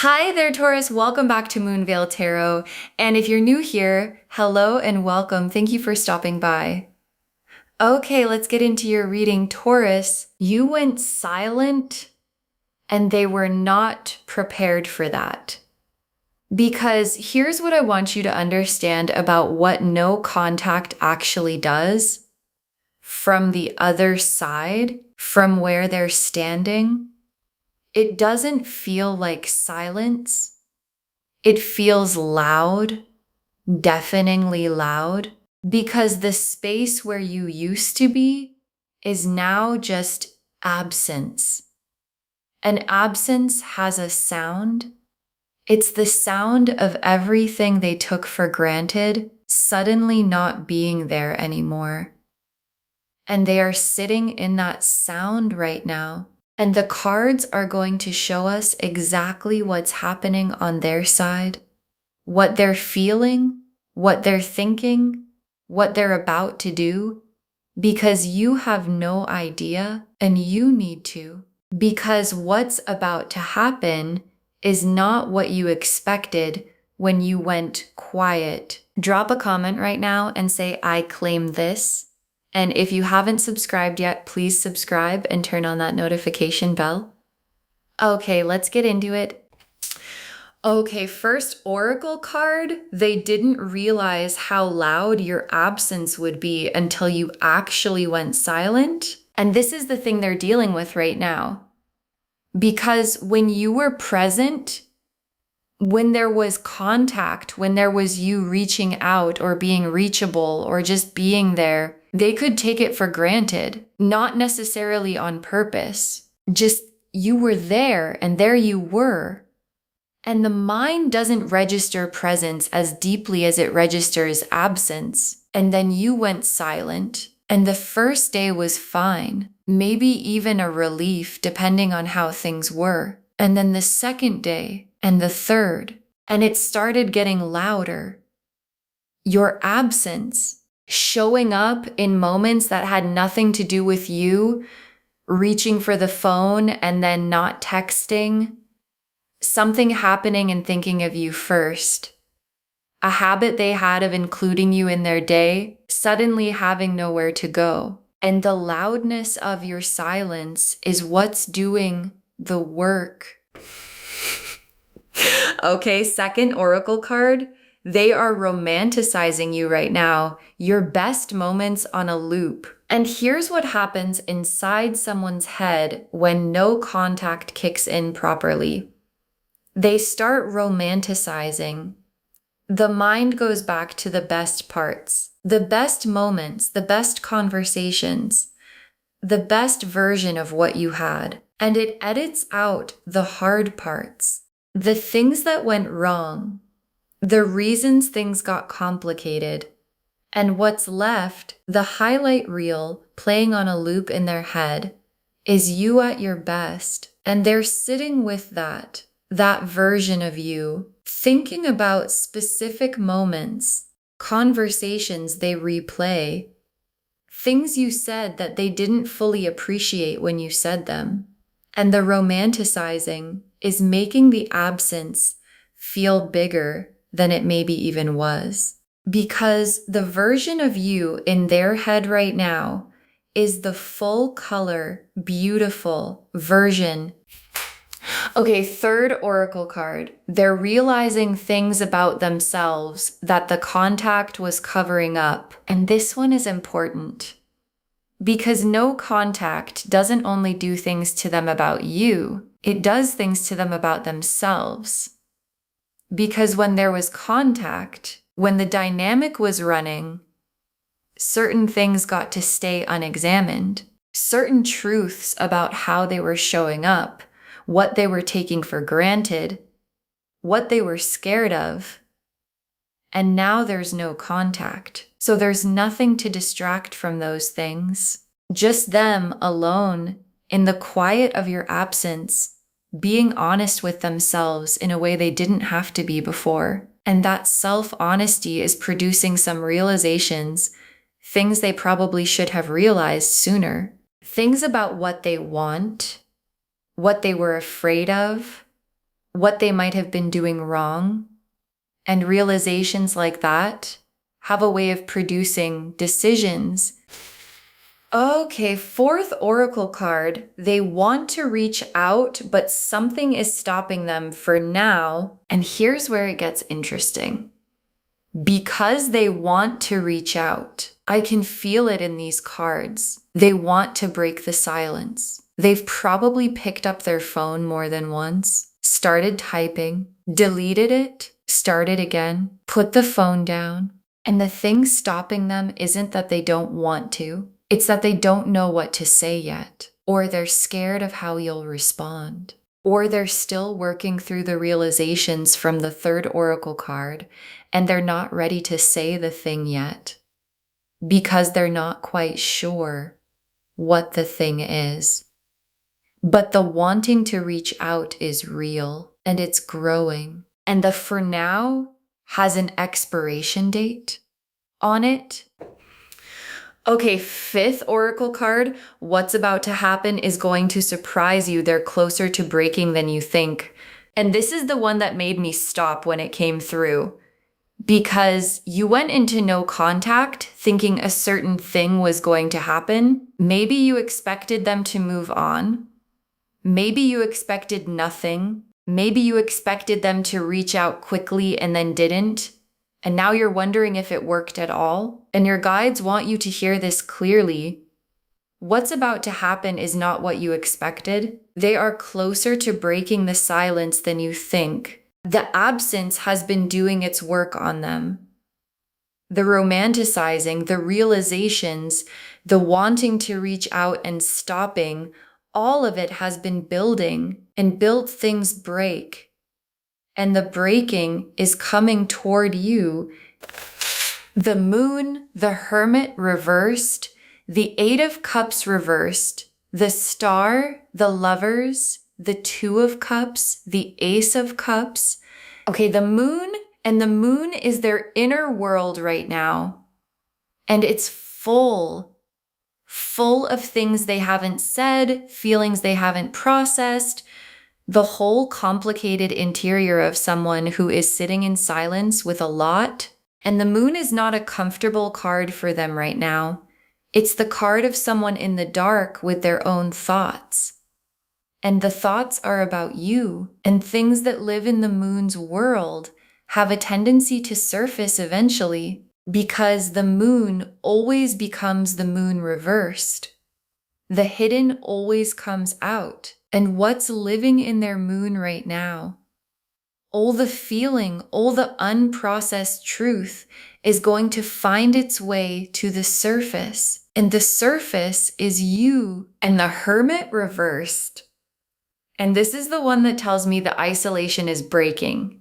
Hi there, Taurus. Welcome back to Moonveil Tarot. And if you're new here, hello and welcome. Thank you for stopping by. Okay, let's get into your reading. Taurus, you went silent and they were not prepared for that. Because here's what I want you to understand about what no contact actually does from the other side, from where they're standing. It doesn't feel like silence. It feels loud, deafeningly loud, because the space where you used to be is now just absence. And absence has a sound. It's the sound of everything they took for granted suddenly not being there anymore. And they are sitting in that sound right now. And the cards are going to show us exactly what's happening on their side, what they're feeling, what they're thinking, what they're about to do, because you have no idea and you need to. Because what's about to happen is not what you expected when you went quiet. Drop a comment right now and say, I claim this. And if you haven't subscribed yet, please subscribe and turn on that notification bell. Okay, let's get into it. Okay, first oracle card. They didn't realize how loud your absence would be until you actually went silent. And this is the thing they're dealing with right now. Because when you were present, when there was contact, when there was you reaching out or being reachable or just being there, they could take it for granted, not necessarily on purpose. Just you were there and there you were. And the mind doesn't register presence as deeply as it registers absence. And then you went silent. And the first day was fine, maybe even a relief depending on how things were. And then the second day and the third, and it started getting louder. Your absence, showing up in moments that had nothing to do with you, reaching for the phone and then not texting, something happening and thinking of you first. A habit they had of including you in their day, suddenly having nowhere to go. And the loudness of your silence is what's doing the work. Okay, second oracle card. They are romanticizing you right now, your best moments on a loop. And here's what happens inside someone's head when no contact kicks in properly. They start romanticizing. The mind goes back to the best parts, the best moments, the best conversations, the best version of what you had. And it edits out the hard parts, the things that went wrong, the reasons things got complicated. And what's left, the highlight reel playing on a loop in their head, is you at your best. And they're sitting with that version of you, thinking about specific moments, conversations they replay, things you said that they didn't fully appreciate when you said them. And the romanticizing is making the absence feel bigger than it maybe even was. Because the version of you in their head right now is the full color, beautiful version. Okay, third oracle card. They're realizing things about themselves that the contact was covering up. And this one is important. Because no contact doesn't only do things to them about you, it does things to them about themselves. Because when there was contact, when the dynamic was running, certain things got to stay unexamined. Certain truths about how they were showing up, what they were taking for granted, what they were scared of. And now there's no contact. So there's nothing to distract from those things. Just them alone in the quiet of your absence, being honest with themselves in a way they didn't have to be before. And that self-honesty is producing some realizations, things they probably should have realized sooner. Things about what they want, what they were afraid of, what they might have been doing wrong. And realizations like that have a way of producing decisions. Okay, fourth oracle card. They want to reach out, but something is stopping them for now. And here's where it gets interesting. Because they want to reach out, I can feel it in these cards. They want to break the silence. They've probably picked up their phone more than once, started typing, deleted it, started again, put the phone down. And the thing stopping them isn't that they don't want to. It's that they don't know what to say yet, or they're scared of how you'll respond, or they're still working through the realizations from the third oracle card, and they're not ready to say the thing yet because they're not quite sure what the thing is. But the wanting to reach out is real, and it's growing. And the for now has an expiration date on it. Okay, fifth oracle card. What's about to happen is going to surprise you. They're closer to breaking than you think. And this is the one that made me stop when it came through. Because you went into no contact thinking a certain thing was going to happen. Maybe you expected them to move on. Maybe you expected nothing. Maybe you expected them to reach out quickly and then didn't. And now you're wondering if it worked at all. And your guides want you to hear this clearly. What's about to happen is not what you expected. They are closer to breaking the silence than you think. The absence has been doing its work on them. The romanticizing, the realizations, the wanting to reach out and stopping, all of it has been building, and built things break. And the breaking is coming toward you. The moon, the hermit reversed, the 8 of cups reversed, the star, the lovers, the 2 of cups, the ace of cups. Okay, the moon is their inner world right now. And it's full of things they haven't said, feelings they haven't processed, the whole complicated interior of someone who is sitting in silence with a lot. And the moon is not a comfortable card for them right now. It's the card of someone in the dark with their own thoughts. And the thoughts are about you, and things that live in the moon's world have a tendency to surface eventually, because the moon always becomes the moon reversed. The hidden always comes out. And what's living in their moon right now, all the feeling, all the unprocessed truth is going to find its way to the surface. And the surface is you. And the hermit reversed. And this is the one that tells me the isolation is breaking.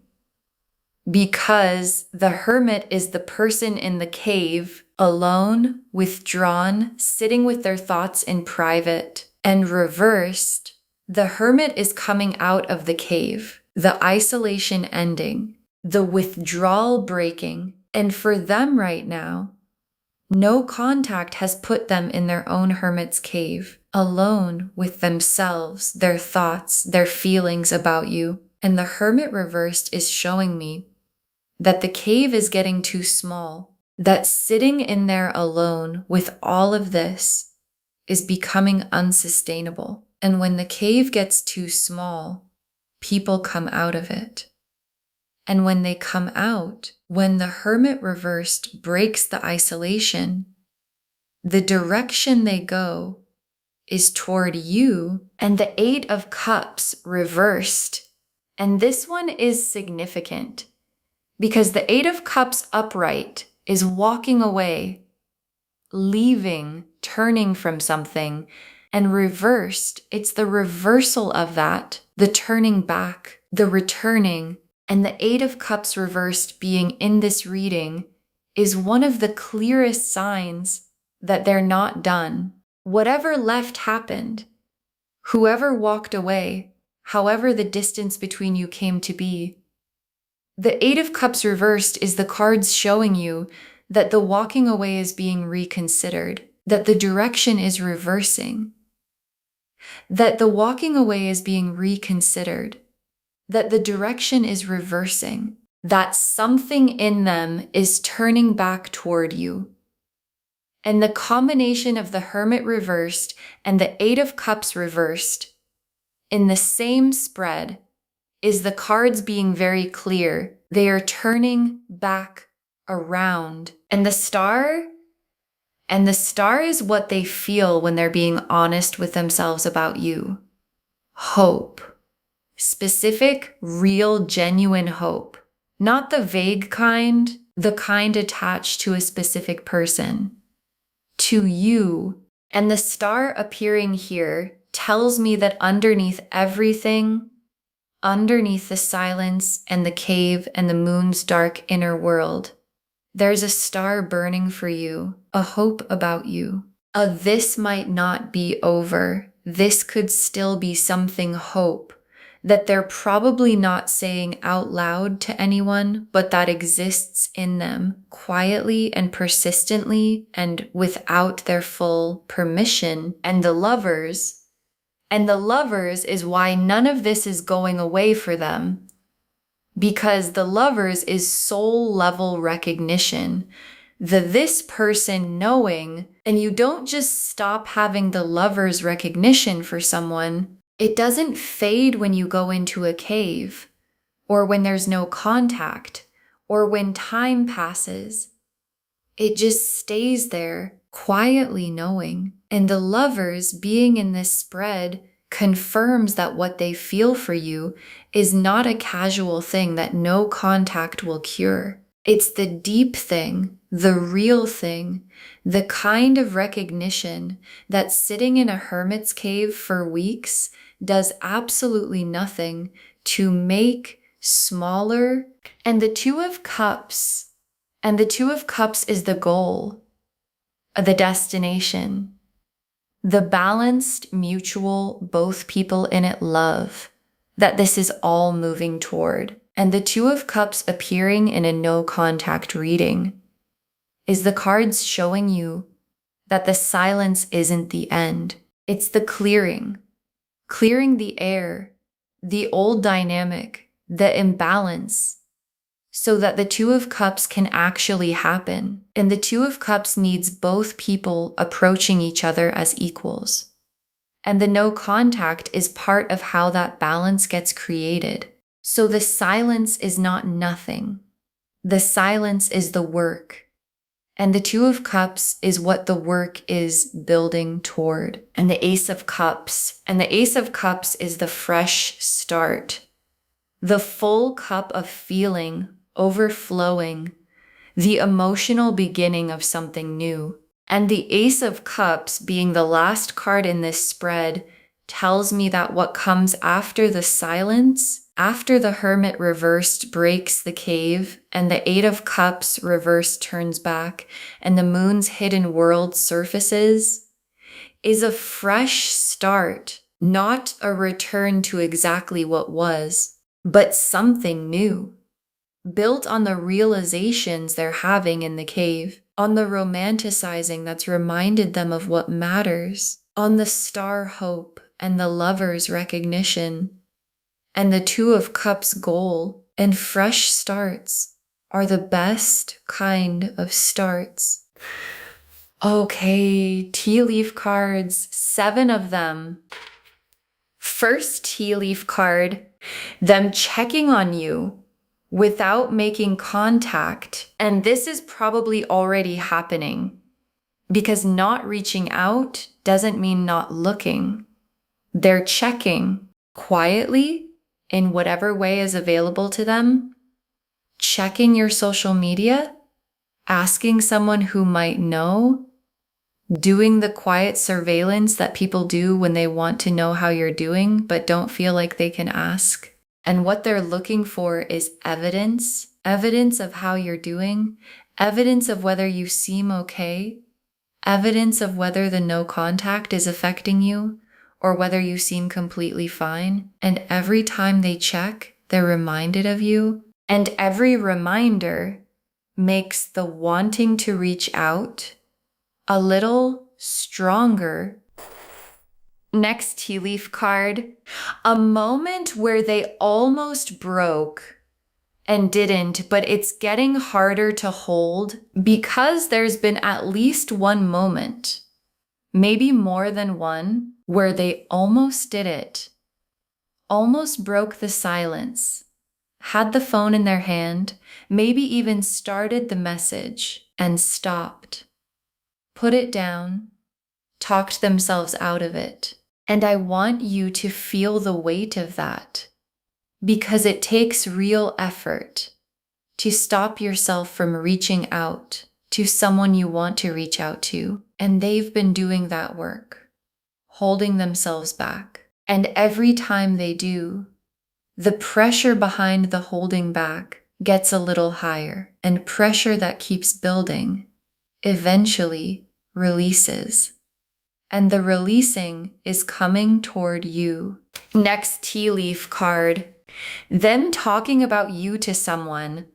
Because the hermit is the person in the cave, alone, withdrawn, sitting with their thoughts in private. And reversed, the hermit is coming out of the cave, the isolation ending, the withdrawal breaking. And for them right now, no contact has put them in their own hermit's cave, alone with themselves, their thoughts, their feelings about you. And the hermit reversed is showing me that the cave is getting too small, that sitting in there alone with all of this is becoming unsustainable. And when the cave gets too small, people come out of it. And when they come out, when the hermit reversed breaks the isolation, the direction they go is toward you. And the 8 of cups reversed. And this one is significant because the 8 of cups upright is walking away, leaving, turning from something. And reversed, it's the reversal of that, the turning back, the returning. And the 8 of cups reversed being in this reading is one of the clearest signs that they're not done. Whatever left happened, whoever walked away, however the distance between you came to be. The 8 of cups reversed is the cards showing you that the walking away is being reconsidered, that the direction is reversing. That the walking away is being reconsidered, that the direction is reversing, that something in them is turning back toward you. And the combination of the Hermit reversed and the Eight of Cups reversed in the same spread is the cards being very clear. They are turning back around. And the star is what they feel when they're being honest with themselves about you. Hope. Specific, real, genuine hope. Not the vague kind, the kind attached to a specific person. To you. And the star appearing here tells me that underneath everything, underneath the silence and the cave and the moon's dark inner world, there's a star burning for you, a hope about you. This might not be over. This could still be something hope that they're probably not saying out loud to anyone, but that exists in them quietly and persistently and without their full permission. And the lovers is why none of this is going away for them. Because the lovers is soul level recognition. This person knowing, and you don't just stop having the lover's recognition for someone. It doesn't fade when you go into a cave, or when there's no contact, or when time passes. It just stays there, quietly knowing. And the lovers being in this spread confirms that what they feel for you is not a casual thing that no contact will cure. It's the deep thing, the real thing, the kind of recognition that sitting in a hermit's cave for weeks does absolutely nothing to make smaller. And the Two of Cups is the goal, the destination, the balanced, mutual, both people in it love that this is all moving toward. And the Two of Cups appearing in a no contact reading is the cards showing you that the silence isn't the end. It's the clearing the air, the old dynamic, the imbalance, so that the Two of Cups can actually happen. And the Two of Cups needs both people approaching each other as equals. And the no contact is part of how that balance gets created. So the silence is not nothing. The silence is the work. And the Two of Cups is what the work is building toward. And the Ace of Cups. And the Ace of Cups is the fresh start. The full cup of feeling overflowing. The emotional beginning of something new. And the Ace of Cups being the last card in this spread tells me that what comes after the silence, after the Hermit reversed breaks the cave and the Eight of Cups reversed turns back and the moon's hidden world surfaces, is a fresh start, not a return to exactly what was, but something new, built on the realizations they're having in the cave, on the romanticizing that's reminded them of what matters, on the star hope and the lover's recognition. And the Two of Cups goal and fresh starts are the best kind of starts. Okay, tea leaf cards, 7 of them. First tea leaf card, them checking on you without making contact. And this is probably already happening because not reaching out doesn't mean not looking. They're checking quietly in whatever way is available to them, checking your social media, asking someone who might know, doing the quiet surveillance that people do when they want to know how you're doing but don't feel like they can ask. And what they're looking for is evidence of how you're doing, evidence of whether you seem okay, evidence of whether the no contact is affecting you, or whether you seem completely fine. And every time they check, they're reminded of you. And every reminder makes the wanting to reach out a little stronger Next tea leaf card, a moment where they almost broke and didn't, but it's getting harder to hold because there's been at least one moment, maybe more than one, where they almost did it, almost broke the silence, had the phone in their hand, maybe even started the message and stopped, put it down, talked themselves out of it. And I want you to feel the weight of that, because it takes real effort to stop yourself from reaching out to someone you want to reach out to. And they've been doing that work, holding themselves back. And every time they do, the pressure behind the holding back gets a little higher, and pressure that keeps building eventually releases. And the releasing is coming toward you. Next tea leaf card, them talking about you to someone,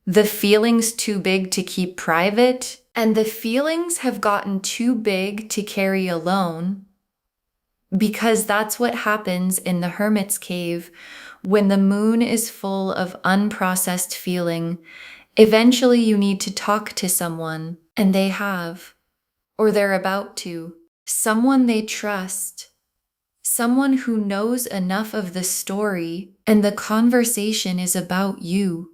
the feelings too big to keep private, and the feelings have gotten too big to carry alone, because that's what happens in the hermit's cave when the moon is full of unprocessed feeling. Eventually you need to talk to someone, and they have, or they're about to. Someone they trust, someone who knows enough of the story, and the conversation is about you,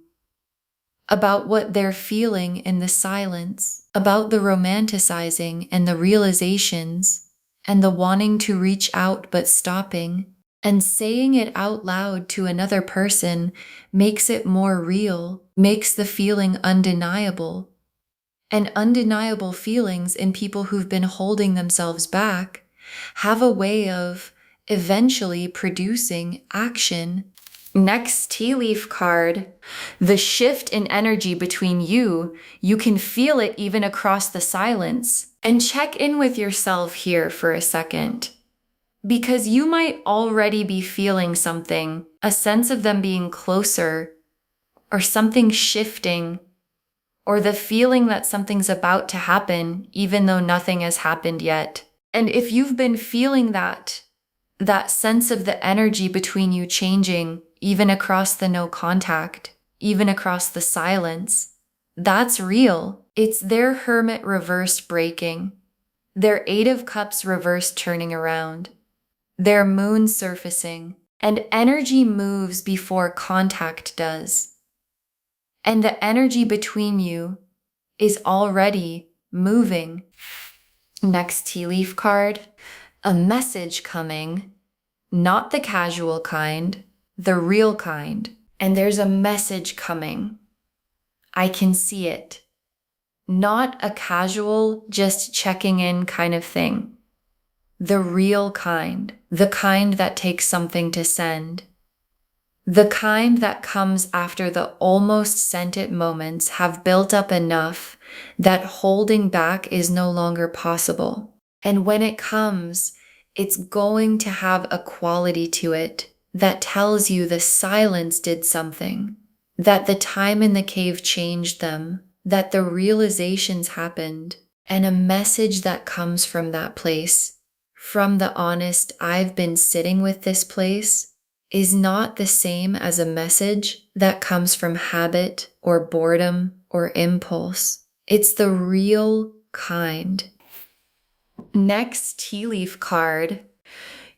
about what they're feeling in the silence, about the romanticizing and the realizations, and the wanting to reach out but stopping. And saying it out loud to another person makes it more real, makes the feeling undeniable. And undeniable feelings in people who've been holding themselves back have a way of eventually producing action. Next tea leaf card, the shift in energy between you can feel it even across the silence. And check in with yourself here for a second, because you might already be feeling something, a sense of them being closer, or something shifting, or the feeling that something's about to happen, even though nothing has happened yet. And if you've been feeling that sense of the energy between you changing, even across the no contact, even across the silence, that's real. It's their hermit reverse breaking, their 8 of Cups reverse turning around, their moon surfacing, and energy moves before contact does. And the energy between you is already moving. Next tea leaf card, a message coming, not the casual kind, the real kind. And there's a message coming. I can see it. Not a casual, just checking in kind of thing. The real kind, the kind that takes something to send. The kind that comes after the almost sent it moments have built up enough that holding back is no longer possible. And when it comes, it's going to have a quality to it that tells you the silence did something, that the time in the cave changed them, that the realizations happened, and a message that comes from that place, from the honest, I've been sitting with this place, is not the same as a message that comes from habit or boredom or impulse. It's the real kind. Next tea leaf card,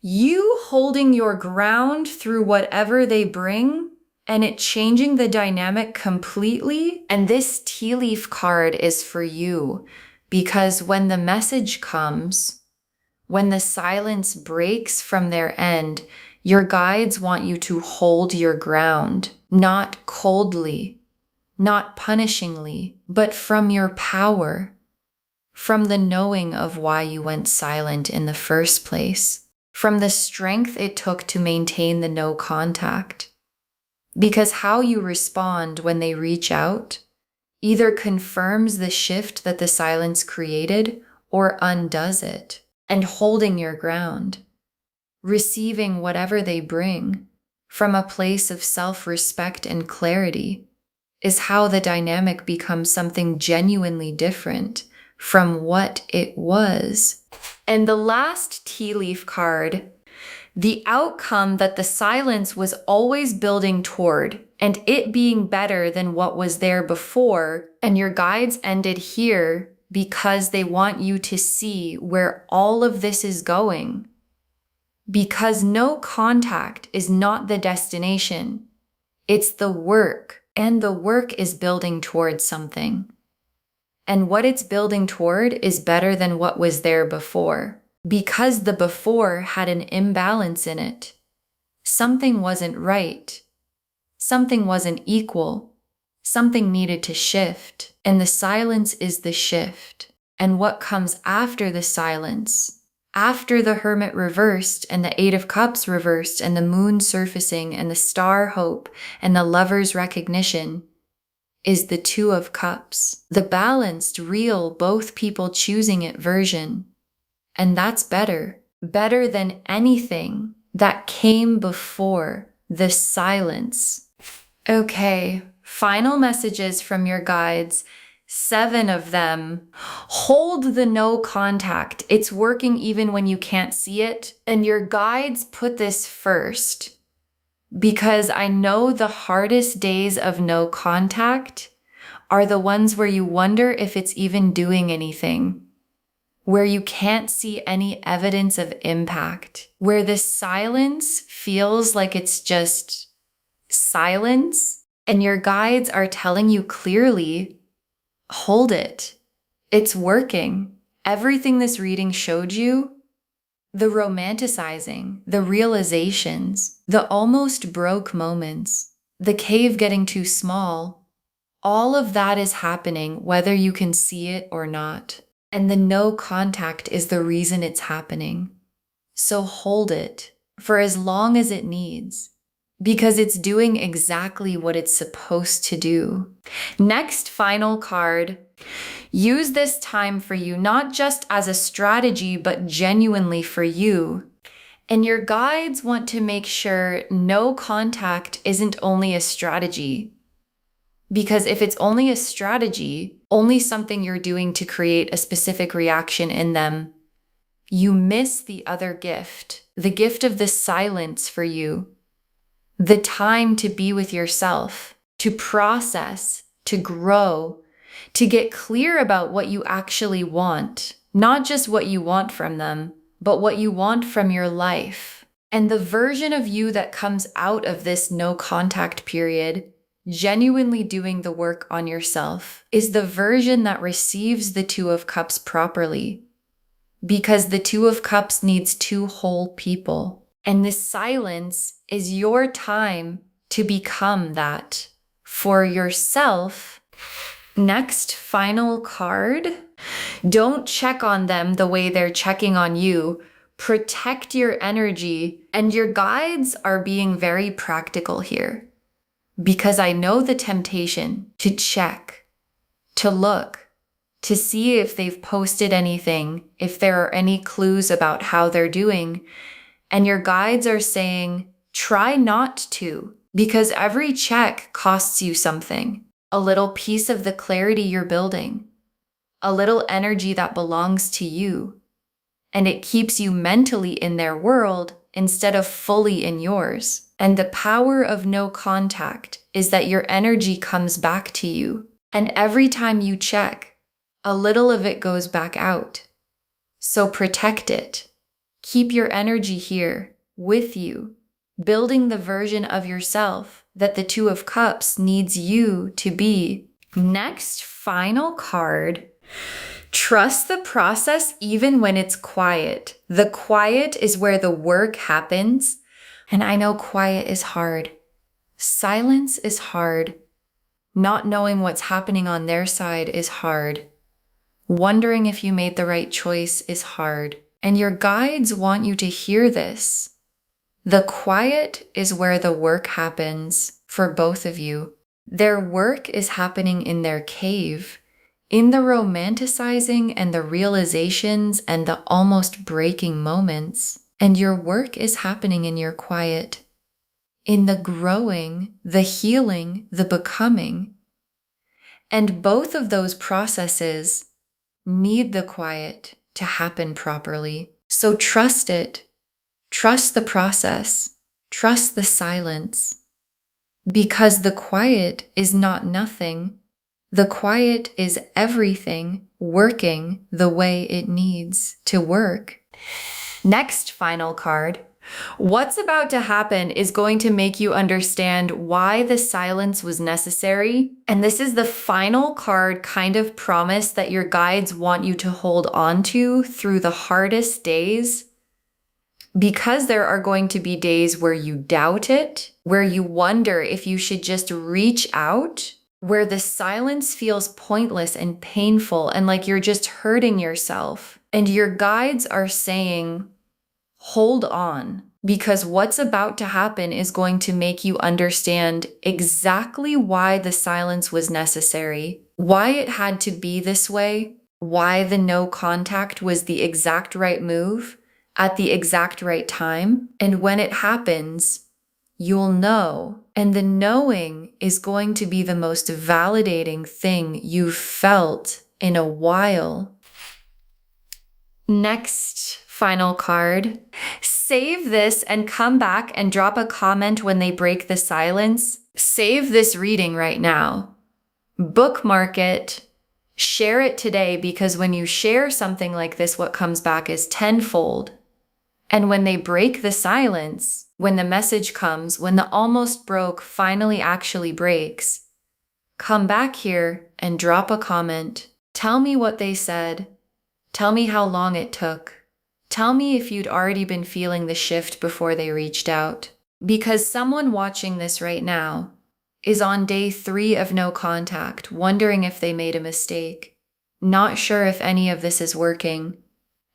you holding your ground through whatever they bring and it changing the dynamic completely. And this tea leaf card is for you, because when the message comes, when the silence breaks from their end, your guides want you to hold your ground, not coldly, not punishingly, but from your power, from the knowing of why you went silent in the first place, from the strength it took to maintain the no contact. Because how you respond when they reach out either confirms the shift that the silence created or undoes it. And holding your ground, receiving whatever they bring from a place of self-respect and clarity, is how the dynamic becomes something genuinely different from what it was. And the last tea leaf card, the outcome that the silence was always building toward, and it being better than what was there before. And your guides ended here because they want you to see where all of this is going. Because no contact is not the destination. It's the work, and the work is building towards something. And what it's building toward is better than what was there before, because the before had an imbalance in it. Something wasn't right. Something wasn't equal. Something needed to shift, and the silence is the shift. And what comes after the silence, after the Hermit reversed and the Eight of Cups reversed and the Moon surfacing and the Star hope and the Lover's recognition, is the Two of Cups, the balanced, real, both people choosing it version. And that's better than anything that came before the silence. Okay, final messages from your guides, 7 of them. Hold the no contact. It's working even when you can't see it. And your guides put this first, because I know the hardest days of no contact are the ones where you wonder if it's even doing anything, where you can't see any evidence of impact, where the silence feels like it's just silence, and your guides are telling you clearly, hold it. It's working. Everything this reading showed you, the romanticizing, the realizations, the almost broke moments, the cave getting too small, all of that is happening whether you can see it or not. And the no contact is the reason it's happening. So hold it for as long as it needs, because it's doing exactly what it's supposed to do. Next, final card. Use this time for you, not just as a strategy, but genuinely for you. And your guides want to make sure no contact isn't only a strategy. Because if it's only a strategy, only something you're doing to create a specific reaction in them, you miss the other gift, the gift of the silence for you, the time to be with yourself, to process, to grow, to get clear about what you actually want, not just what you want from them, but what you want from your life. And the version of you that comes out of this no contact period, genuinely doing the work on yourself, is the version that receives the Two of Cups properly. Because the Two of Cups needs 2 whole people. And this silence is your time to become that for yourself. Next, final card. Don't check on them the way they're checking on you. Protect your energy. And your guides are being very practical here. Because I know the temptation to check, to look, to see if they've posted anything, if there are any clues about how they're doing. And your guides are saying, try not to, because every check costs you something. A little piece of the clarity you're building, a little energy that belongs to you. And it keeps you mentally in their world instead of fully in yours. And the power of no contact is that your energy comes back to you. And every time you check, a little of it goes back out. So protect it. Keep your energy here with you, building the version of yourself that the Two of Cups needs you to be. Next, final card. Trust the process even when it's quiet. The quiet is where the work happens. And I know quiet is hard. Silence is hard. Not knowing what's happening on their side is hard. Wondering if you made the right choice is hard. And your guides want you to hear this. The quiet is where the work happens for both of you. Their work is happening in their cave, in the romanticizing and the realizations and the almost breaking moments. And your work is happening in your quiet, in the growing, the healing, the becoming. And both of those processes need the quiet to happen properly. So trust it. Trust the process. Trust the silence. Because the quiet is not nothing. The quiet is everything working the way it needs to work. Next final card. What's about to happen is going to make you understand why the silence was necessary. And this is the final card kind of promise that your guides want you to hold on to through the hardest days. Because there are going to be days where you doubt it, where you wonder if you should just reach out, where the silence feels pointless and painful and like you're just hurting yourself. And your guides are saying, hold on, because what's about to happen is going to make you understand exactly why the silence was necessary, why it had to be this way, why the no contact was the exact right move at the exact right time. And when it happens, you'll know. And the knowing is going to be the most validating thing you've felt in a while. Next final card. Save this and come back and drop a comment when they break the silence. Save this reading right now. Bookmark it. Share it today, because when you share something like this, what comes back is tenfold. And when they break the silence, when the message comes, when the almost broke finally actually breaks, come back here and drop a comment. Tell me what they said. Tell me how long it took. Tell me if you'd already been feeling the shift before they reached out. Because someone watching this right now is on day 3 of no contact, wondering if they made a mistake, not sure if any of this is working.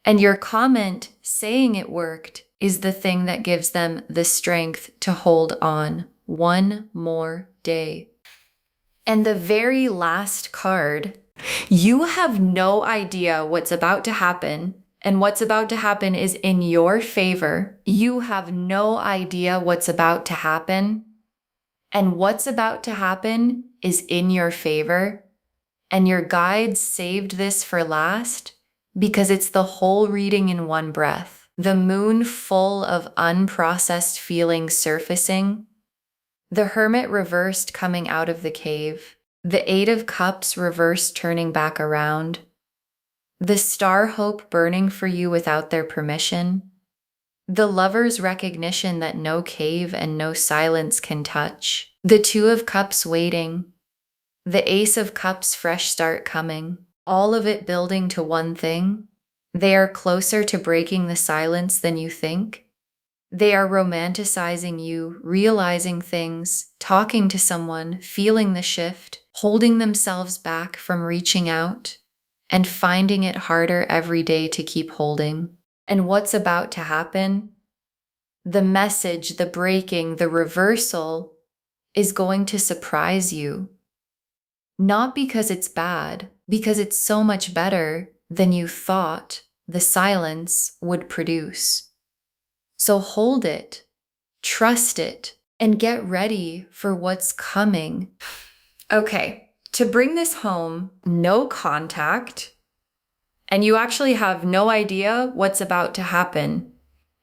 And your comment saying it worked is the thing that gives them the strength to hold on one more day. And the very last card, you have no idea what's about to happen, and what's about to happen is in your favor. You have no idea what's about to happen, and what's about to happen is in your favor. And your guides saved this for last because it's the whole reading in one breath. The moon full of unprocessed feelings surfacing. The Hermit reversed coming out of the cave. The 8 of Cups reversed turning back around. The Star hope burning for you without their permission. The Lover's recognition that no cave and no silence can touch. The 2 of Cups waiting. The Ace of Cups fresh start coming. All of it building to one thing. They are closer to breaking the silence than you think. They are romanticizing you, realizing things, talking to someone, feeling the shift, holding themselves back from reaching out, and finding it harder every day to keep holding. And what's about to happen? The message, the breaking, the reversal is going to surprise you. Not because it's bad, because it's so much better than you thought the silence would produce. So hold it, trust it, and get ready for what's coming. Okay, to bring this home, no contact, and you actually have no idea what's about to happen.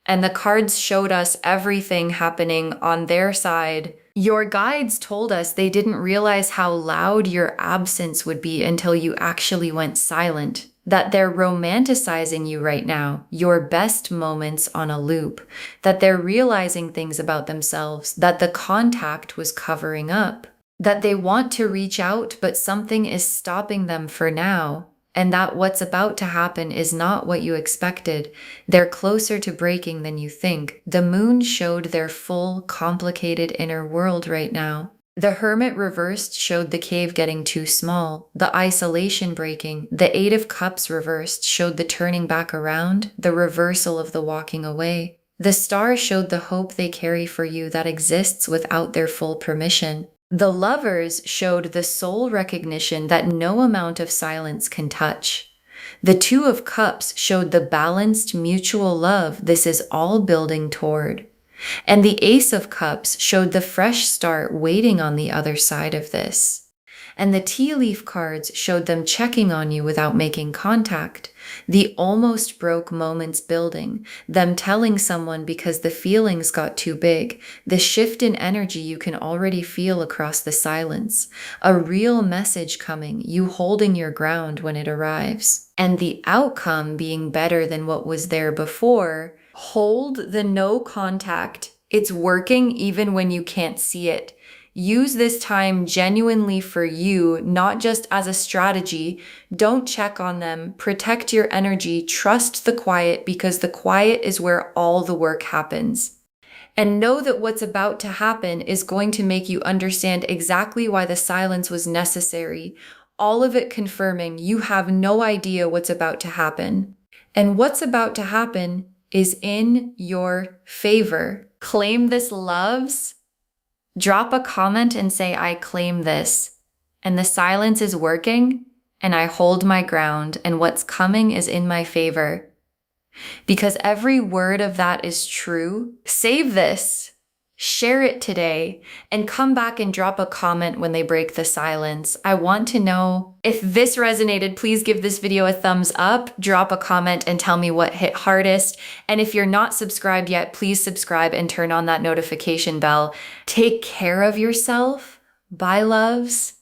And the cards showed us everything happening on their side. Your guides told us they didn't realize how loud your absence would be until you actually went silent. That they're romanticizing you right now, your best moments on a loop. That they're realizing things about themselves that the contact was covering up. That they want to reach out, but something is stopping them for now. And that what's about to happen is not what you expected. They're closer to breaking than you think. The moon showed their full, complicated inner world right now. The Hermit reversed showed the cave getting too small, the isolation breaking. The 8 of Cups reversed showed the turning back around, the reversal of the walking away. The Star showed the hope they carry for you that exists without their full permission. The Lovers showed the soul recognition that no amount of silence can touch. The 2 of Cups showed the balanced mutual love this is all building toward. And the Ace of Cups showed the fresh start waiting on the other side of this. And the tea leaf cards showed them checking on you without making contact. The almost broke moments building, them telling someone because the feelings got too big. The shift in energy you can already feel across the silence. A real message coming, you holding your ground when it arrives. And the outcome being better than what was there before. Hold the no contact. It's working even when you can't see it. Use this time genuinely for you, not just as a strategy. Don't check on them. Protect your energy. Trust the quiet because the quiet is where all the work happens. And know that what's about to happen is going to make you understand exactly why the silence was necessary. All of it confirming you have no idea what's about to happen. And what's about to happen is in your favor. Claim this, loves. Drop a comment and say, I claim this. And the silence is working, and I hold my ground, and what's coming is in my favor. Because every word of that is true. Save this. Share it today, and come back and drop a comment when they break the silence. I want to know if this resonated. Please give this video a thumbs up, drop a comment, and tell me what hit hardest. And if you're not subscribed yet, please subscribe and turn on that notification bell. Take care of yourself. Bye, loves.